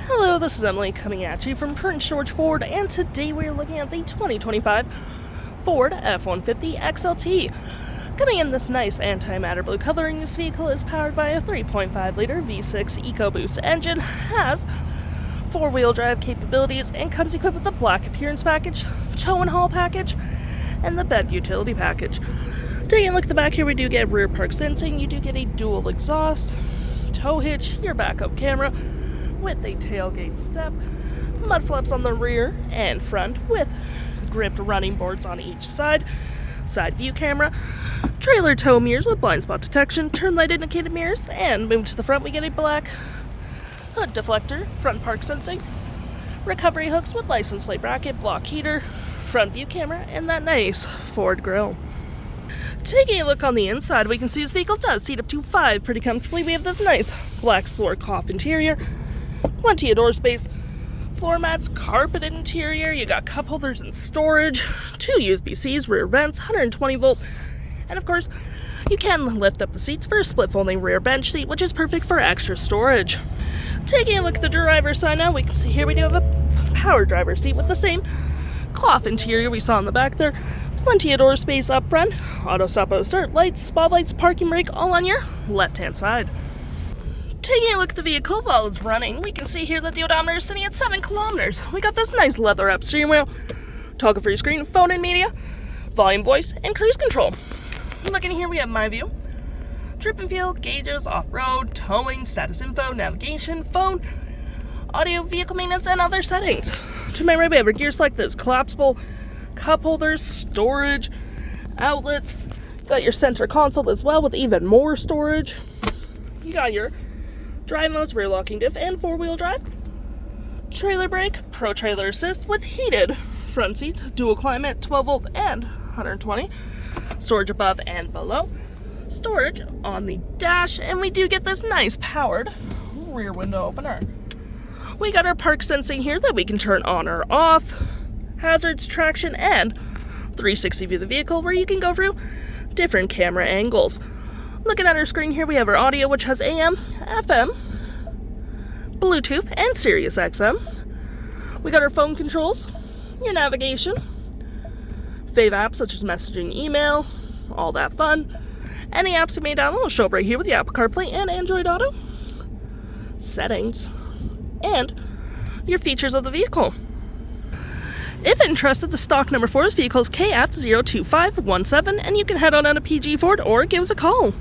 Hello, this is Emily coming at you from Prince George Ford, and today we're looking at the 2025 Ford F-150 XLT. Coming in this nice antimatter blue coloring, this vehicle is powered by a 3.5-liter V6 EcoBoost engine, has four-wheel drive capabilities, and comes equipped with a black appearance package, tow and haul package, and the bed utility package. Taking a look at the back here, we do get rear park sensing, you do get a dual exhaust, tow hitch, your backup camera, with a tailgate step, mud flaps on the rear and front with gripped running boards on each side, side view camera, trailer tow mirrors with blind spot detection, turn light indicated mirrors, and moving to the front we get a black hood deflector, front park sensing, recovery hooks with license plate bracket, block heater, front view camera, and that nice Ford grille. Taking a look on the inside, we can see this vehicle does seat up to 5 pretty comfortably. We have this nice black sport cloth interior, plenty of door space, floor mats, carpeted interior, you got cup holders and storage, 2 USB-Cs, rear vents, 120 volt, and of course, you can lift up the seats for a split folding rear bench seat, which is perfect for extra storage. Taking a look at the driver's side now, we can see here we do have a power driver's seat with the same cloth interior we saw in the back there, plenty of door space up front, auto stop auto start, lights, spotlights, parking brake, all on your left-hand side. Taking a look at the vehicle while it's running, we can see here that the odometer is sitting at 7 kilometers. We got this nice leather-wrapped steering wheel, toggle-free screen, phone and media, volume, voice, and cruise control. Looking here, we have My View, trip and fuel, gauges, off-road, towing, status info, navigation, phone, audio, vehicle maintenance, and other settings. To my right, we have our gear select that's collapsible, cup holders, storage, outlets. Got your center console as well with even more storage. You got your drive modes, rear locking diff, and 4-wheel drive. Trailer brake, pro trailer assist with heated front seats, dual climate, 12 volt and 120. Storage above and below. Storage on the dash, and we do get this nice powered rear window opener. We got our park sensing here that we can turn on or off, hazards, traction, and 360 view of the vehicle where you can go through different camera angles. Looking at our screen here, we have our audio, which has AM, FM, Bluetooth, and Sirius XM. We got our phone controls, your navigation, fave apps such as messaging, email, all that fun. Any apps you may download will show up right here with the Apple CarPlay and Android Auto, settings, and your features of the vehicle. If interested, the stock number for this vehicle is KF02517, and you can head on down to PG Ford or give us a call.